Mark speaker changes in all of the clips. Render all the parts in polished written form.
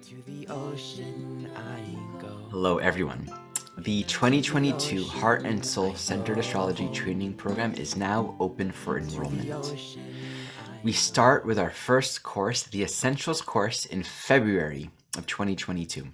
Speaker 1: To the ocean I go.
Speaker 2: Hello everyone. The 2022 Heart and Soul Centered Astrology Training Program is now open for enrollment. We start with our first course, the Essentials course, in February of 2022.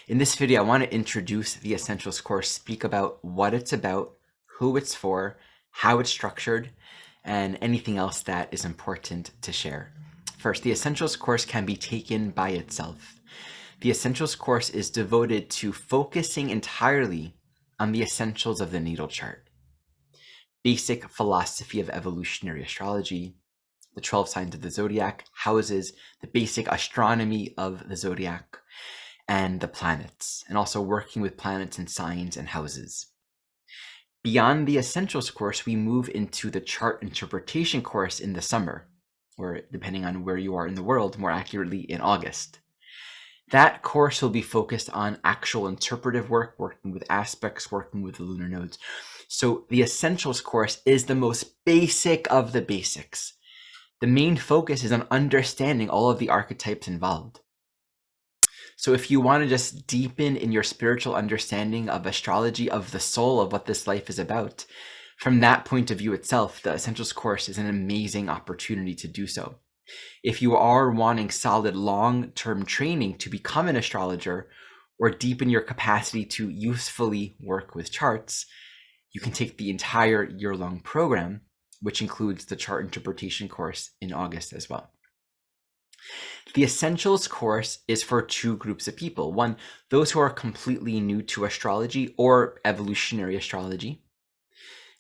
Speaker 2: In this video, I want to introduce the Essentials course, speak about what it's about, who it's for, how it's structured, and anything else that is important to share. First, the Essentials course can be taken by itself. The Essentials course is devoted to focusing entirely on the essentials of the natal chart. Basic philosophy of evolutionary astrology, the 12 signs of the zodiac, houses, the basic astronomy of the zodiac, and the planets, and also working with planets and signs and houses. Beyond the Essentials course, we move into the chart interpretation course in the summer, or depending on where you are in the world, more accurately in August. That course will be focused on actual interpretive work, working with aspects, working with the lunar nodes. So the Essentials course is the most basic of the basics. The main focus is on understanding all of the archetypes involved. So if you want to just deepen in your spiritual understanding of astrology, of the soul, of what this life is about, from that point of view itself, the Essentials course is an amazing opportunity to do so. If you are wanting solid long-term training to become an astrologer or deepen your capacity to usefully work with charts, you can take the entire year-long program, which includes the chart interpretation course in August as well. The Essentials course is for two groups of people. One, those who are completely new to astrology or evolutionary astrology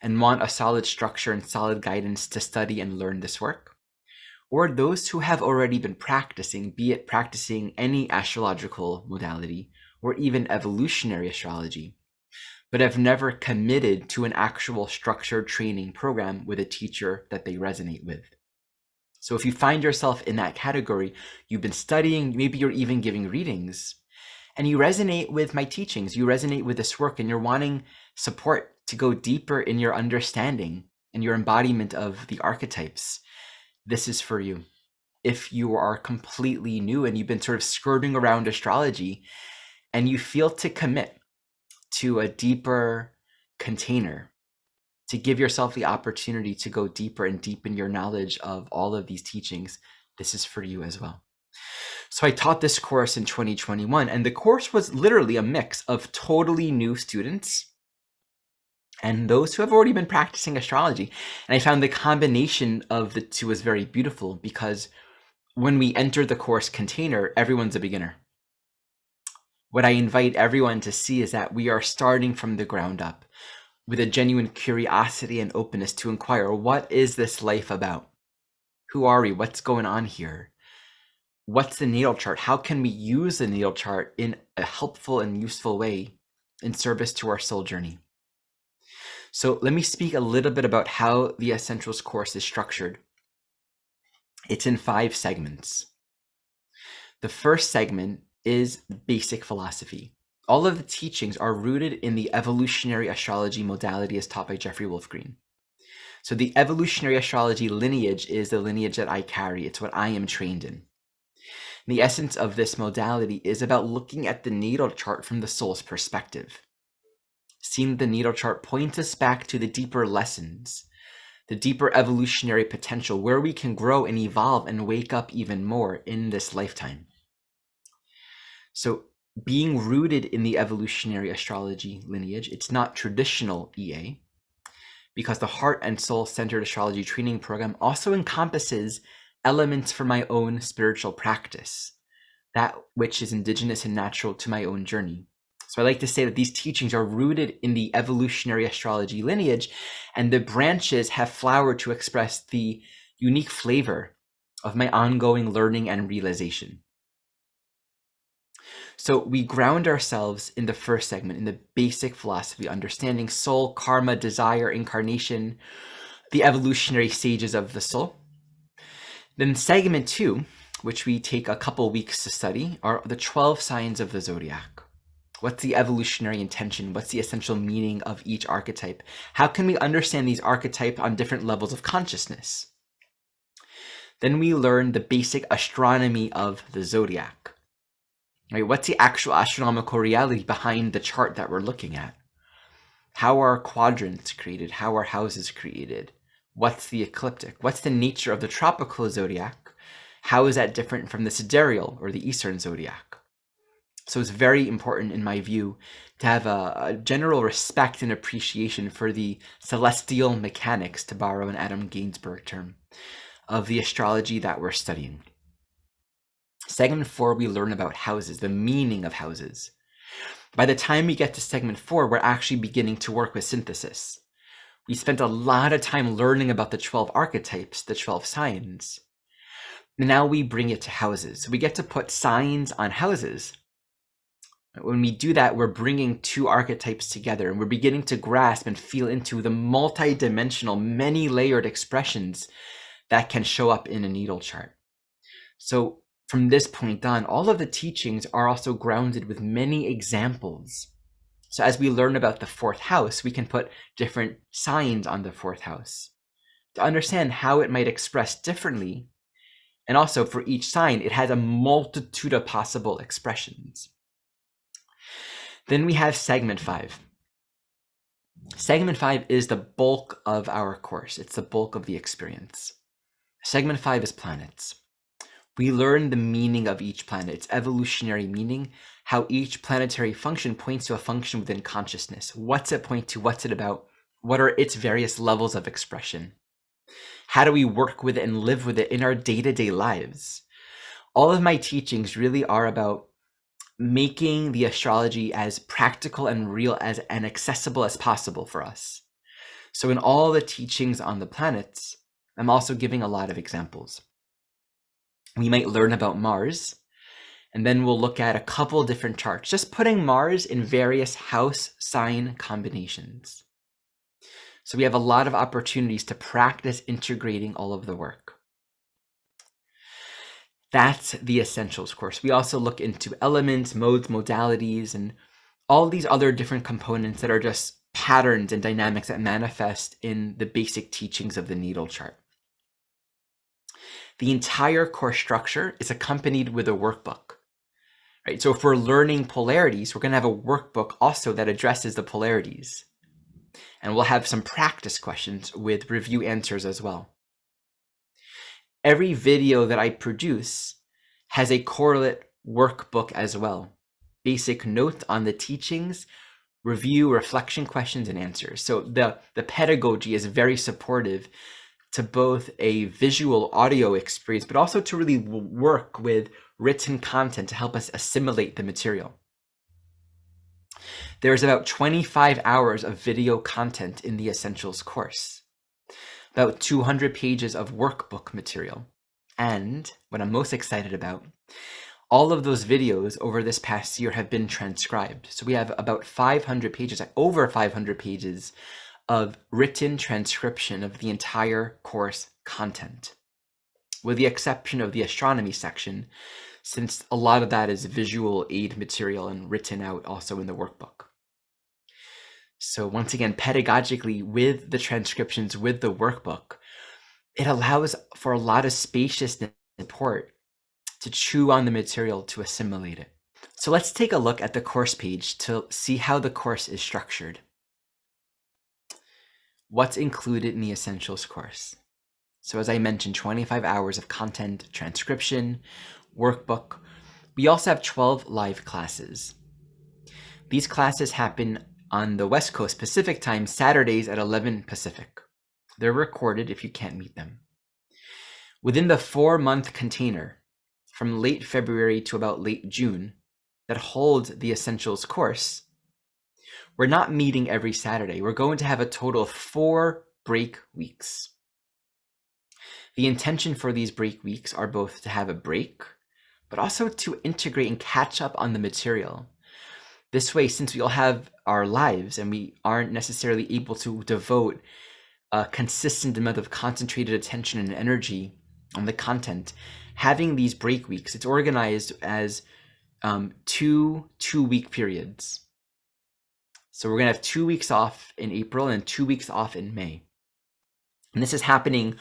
Speaker 2: and want a solid structure and solid guidance to study and learn this work. Or those who have already been practicing, be it practicing any astrological modality or even evolutionary astrology, but have never committed to an actual structured training program with a teacher that they resonate with. So if you find yourself in that category, you've been studying, maybe you're even giving readings, and you resonate with my teachings, you resonate with this work, and you're wanting support to go deeper in your understanding and your embodiment of the archetypes, this is for you. If you are completely new and you've been sort of skirting around astrology and you feel to commit to a deeper container, to give yourself the opportunity to go deeper and deepen your knowledge of all of these teachings, this is for you as well. So I taught this course in 2021, and the course was literally a mix of totally new students and those who have already been practicing astrology. And I found the combination of the two was very beautiful because when we enter the course container, everyone's a beginner. What I invite everyone to see is that we are starting from the ground up with a genuine curiosity and openness to inquire, what is this life about? Who are we? What's going on here? What's the natal chart? How can we use the natal chart in a helpful and useful way in service to our soul journey? So let me speak a little bit about how the Essentials course is structured. It's in 5 segments. The first segment is basic philosophy. All of the teachings are rooted in the evolutionary astrology modality as taught by Jeffrey Wolf Green. So the evolutionary astrology lineage is the lineage that I carry. It's what I am trained in. The essence of this modality is about looking at the natal chart from the soul's perspective. Seeing the natal chart points us back to the deeper lessons, the deeper evolutionary potential, where we can grow and evolve and wake up even more in this lifetime. So being rooted in the evolutionary astrology lineage, it's not traditional EA, because the Heart and Soul Centered Astrology Training Program also encompasses elements for my own spiritual practice, that which is indigenous and natural to my own journey. So I like to say that these teachings are rooted in the evolutionary astrology lineage, and the branches have flowered to express the unique flavor of my ongoing learning and realization. So we ground ourselves in the first segment, in the basic philosophy, understanding soul, karma, desire, incarnation, the evolutionary stages of the soul. Then segment 2, which we take a couple weeks to study, are the 12 signs of the zodiac. What's the evolutionary intention? What's the essential meaning of each archetype? How can we understand these archetypes on different levels of consciousness? Then we learn the basic astronomy of the zodiac. right? What's the actual astronomical reality behind the chart that we're looking at? How are quadrants created? How are houses created? What's the ecliptic? What's the nature of the tropical zodiac? How is that different from the sidereal or the eastern zodiac? So it's very important, in my view, to have a general respect and appreciation for the celestial mechanics, to borrow an Adam Gainsbourg term, of the astrology that we're studying. Segment 4, we learn about houses, the meaning of houses. By the time we get to segment 4, we're actually beginning to work with synthesis. We spent a lot of time learning about the 12 archetypes, the 12 signs. Now we bring it to houses. So we get to put signs on houses. When we do that, we're bringing two archetypes together, and we're beginning to grasp and feel into the multi-dimensional, many-layered expressions that can show up in a natal chart. So from this point on, all of the teachings are also grounded with many examples. So as we learn about the 4th house, we can put different signs on the 4th house to understand how it might express differently. And also for each sign, it has a multitude of possible expressions. Then we have segment 5. Segment 5 is the bulk of our course. It's the bulk of the experience. Segment 5 is planets. We learn the meaning of each planet, its evolutionary meaning, how each planetary function points to a function within consciousness. What's it point to? What's it about? What are its various levels of expression? How do we work with it and live with it in our day-to-day lives? All of my teachings really are about making the astrology as practical and real and accessible as possible for us. So in all the teachings on the planets, I'm also giving a lot of examples. We might learn about Mars, and then we'll look at a couple different charts, just putting Mars in various house sign combinations. So we have a lot of opportunities to practice integrating all of the work. That's the Essentials course. We also look into elements, modes, modalities, and all these other different components that are just patterns and dynamics that manifest in the basic teachings of the natal chart. The entire course structure is accompanied with a workbook, right? So if we're learning polarities, we're going to have a workbook also that addresses the polarities. And we'll have some practice questions with review answers as well. Every video that I produce has a correlate workbook as well. Basic notes on the teachings, review, reflection questions, and answers. So the pedagogy is very supportive to both a visual audio experience, but also to really work with written content to help us assimilate the material. There's about 25 hours of video content in the Essentials course, about 200 pages of workbook material. And what I'm most excited about, all of those videos over this past year have been transcribed. So we have about 500 pages, like over 500 pages of written transcription of the entire course content, with the exception of the astronomy section, since a lot of that is visual aid material and written out also in the workbook. So once again, pedagogically, with the transcriptions, with the workbook, it allows for a lot of spaciousness and support to chew on the material, to assimilate it. So let's take a look at the course page to see how the course is structured. What's included in the Essentials course? So as I mentioned, 25 hours of content, transcription, workbook. We also have 12 live classes. These classes happen on the West Coast Pacific time, Saturdays at 11 Pacific. They're recorded if you can't meet them. Within the 4-month container, from late February to about late June, that holds the Essentials course, we're not meeting every Saturday. We're going to have a total of 4 break weeks. The intention for these break weeks are both to have a break, but also to integrate and catch up on the material. This way, since we all have our lives and we aren't necessarily able to devote a consistent amount of concentrated attention and energy on the content, having these break weeks, it's organized as 2-week periods. So we're going to have 2 weeks off in April and 2 weeks off in May. And this is happening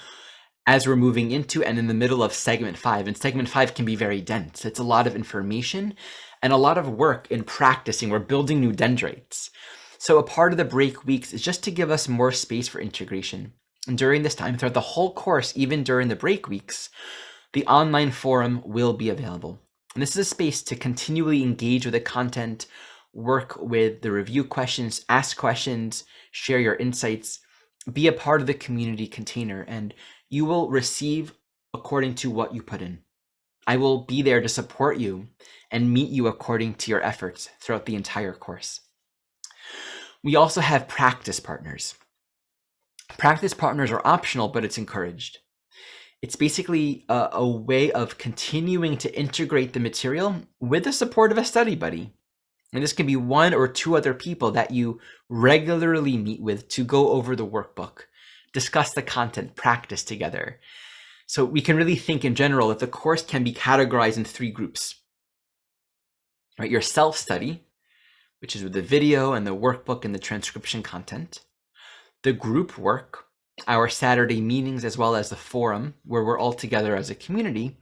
Speaker 2: as we're moving into and in the middle of segment 5. And segment 5 can be very dense. It's a lot of information and a lot of work in practicing. We're building new dendrites. So a part of the break weeks is just to give us more space for integration. And during this time, throughout the whole course, even during the break weeks, the online forum will be available. And this is a space to continually engage with the content, work with the review questions, ask questions, share your insights, be a part of the community container, and you will receive according to what you put in. I will be there to support you and meet you according to your efforts throughout the entire course. We also have practice partners. Practice partners are optional, but it's encouraged. It's basically a way of continuing to integrate the material with the support of a study buddy. And this can be one or two other people that you regularly meet with to go over the workbook, discuss the content, practice together. So we can really think in general that the course can be categorized in 3 groups. Right? Your self-study, which is with the video and the workbook and the transcription content. The group work, our Saturday meetings, as well as the forum, where we're all together as a community.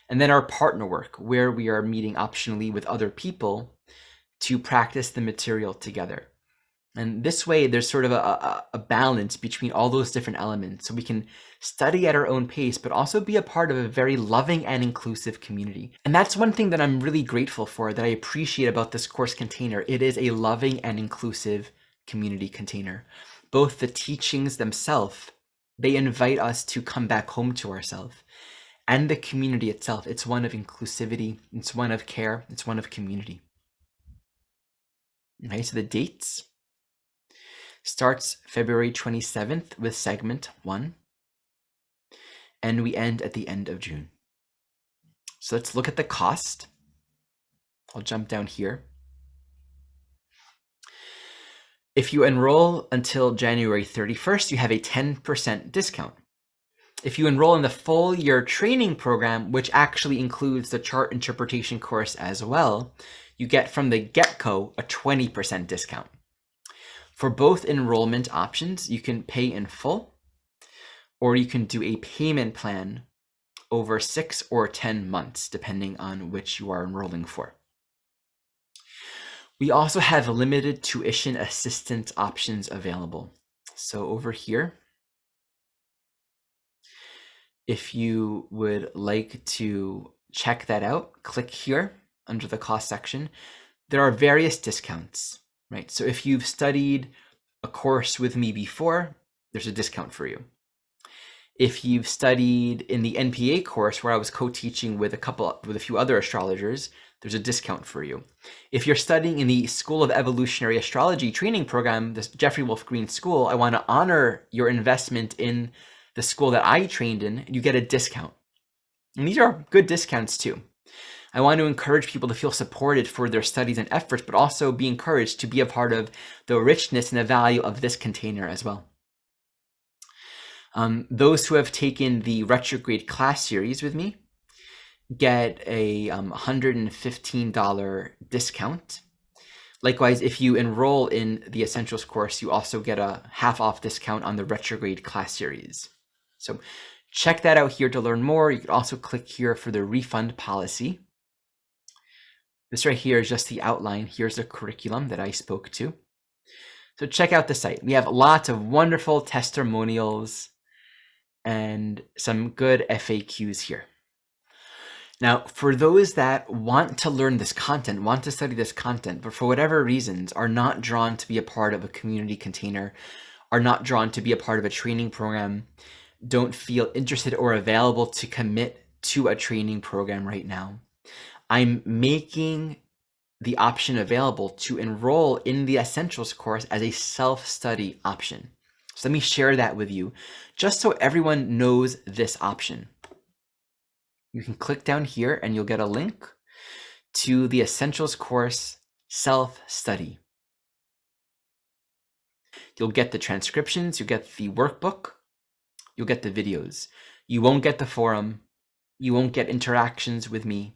Speaker 2: And then our partner work, where we are meeting optionally with other people to practice the material together. And this way, there's sort of a balance between all those different elements. So we can study at our own pace, but also be a part of a very loving and inclusive community. And that's one thing that I'm really grateful for, that I appreciate about this course container. It is a loving and inclusive community container. Both the teachings themselves, they invite us to come back home to ourselves. And the community itself, it's one of inclusivity, it's one of care, it's one of community. Okay, so the dates starts February 27th with segment 1, and we end at the end of June. So let's look at the cost. I'll jump down here. If you enroll until January 31st, you have a 10% discount. If you enroll in the full year training program, which actually includes the chart interpretation course as well, you get from the get-go a 20% discount. For both enrollment options, you can pay in full, or you can do a payment plan over 6 or 10 months, depending on which you are enrolling for. We also have limited tuition assistance options available. So over here, if you would like to check that out, click here under the cost section. There are various discounts, right? So if you've studied a course with me before, there's a discount for you. If you've studied in the NPA course where I was co-teaching with a few other astrologers, there's a discount for you. If you're studying in the School of Evolutionary Astrology training program, the Jeffrey Wolf Green School, I want to honor your investment in the school that I trained in, and you get a discount. And these are good discounts too. I want to encourage people to feel supported for their studies and efforts, but also be encouraged to be a part of the richness and the value of this container as well. Those who have taken the retrograde class series with me get a $115 discount. Likewise, if you enroll in the Essentials course, you also get a half-off discount on the retrograde class series. So check that out here to learn more. You can also click here for the refund policy. This right here is just the outline. Here's the curriculum that I spoke to. So check out the site. We have lots of wonderful testimonials and some good FAQs here. Now, for those that want to learn this content, want to study this content, but for whatever reasons are not drawn to be a part of a community container, are not drawn to be a part of a training program, don't feel interested or available to commit to a training program right now, I'm making the option available to enroll in the Essentials course as a self-study option. So let me share that with you, just so everyone knows this option. You can click down here and you'll get a link to the Essentials course self-study. You'll get the transcriptions, you'll get the workbook, you'll get the videos. You won't get the forum, you won't get interactions with me,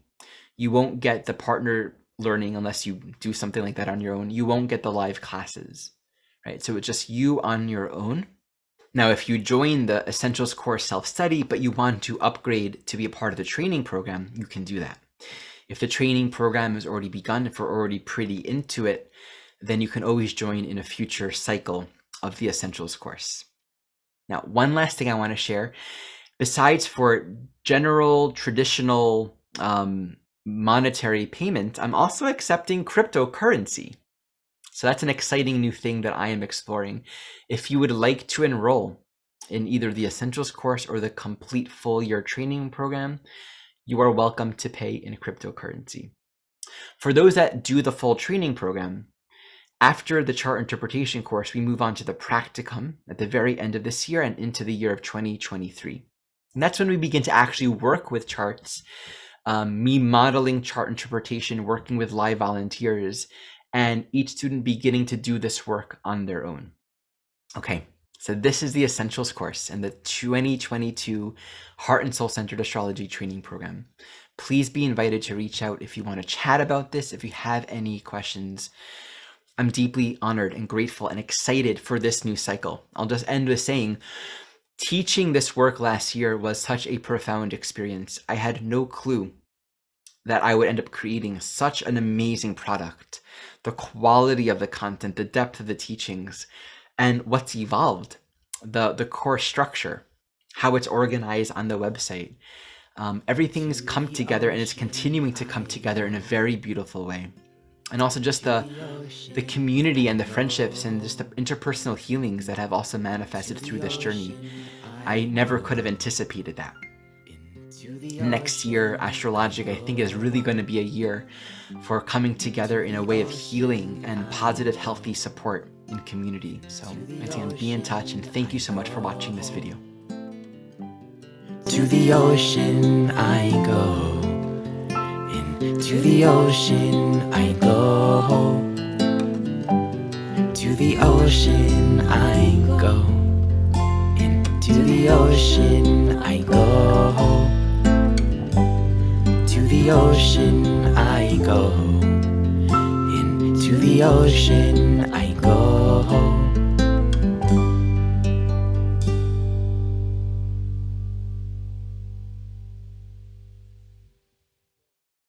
Speaker 2: you won't get the partner learning unless you do something like that on your own. You won't get the live classes, right? So it's just you on your own. Now, if you join the Essentials course self-study, but you want to upgrade to be a part of the training program, you can do that. If the training program has already begun, if we're already pretty into it, then you can always join in a future cycle of the Essentials course. Now, one last thing I want to share, besides for general traditional monetary payment, I'm also accepting cryptocurrency. So that's an exciting new thing that I am exploring. If you would like to enroll in either the Essentials course or the complete full year training program, you are welcome to pay in cryptocurrency. For those that do the full training program, after the chart interpretation course, we move on to the practicum at the very end of this year and into the year of 2023. And that's when we begin to actually work with charts, me modeling chart interpretation, working with live volunteers, and each student beginning to do this work on their own. Okay, so this is the Essentials course and the 2022 Heart and Soul Centered Astrology Training Program. Please be invited to reach out if you want to chat about this, if you have any questions. I'm deeply honored and grateful and excited for this new cycle. I'll just end with saying, teaching this work last year was such a profound experience. I had no clue that I would end up creating such an amazing product. The quality of the content, the depth of the teachings, and what's evolved, the core structure, how it's organized on the website. Everything's come together and it's continuing to come together in a very beautiful way. And also just the community and the friendships and just the interpersonal healings that have also manifested through this journey. I never could have anticipated that. Next year, Astrologic, I think, is really going to be a year for coming together in a way of healing and positive, healthy support in community. So again, be in touch, and thank you so much for watching this video.
Speaker 1: To the ocean I go, into the ocean I go, to the ocean I go, into the ocean I go, to the ocean I go, into the ocean I go.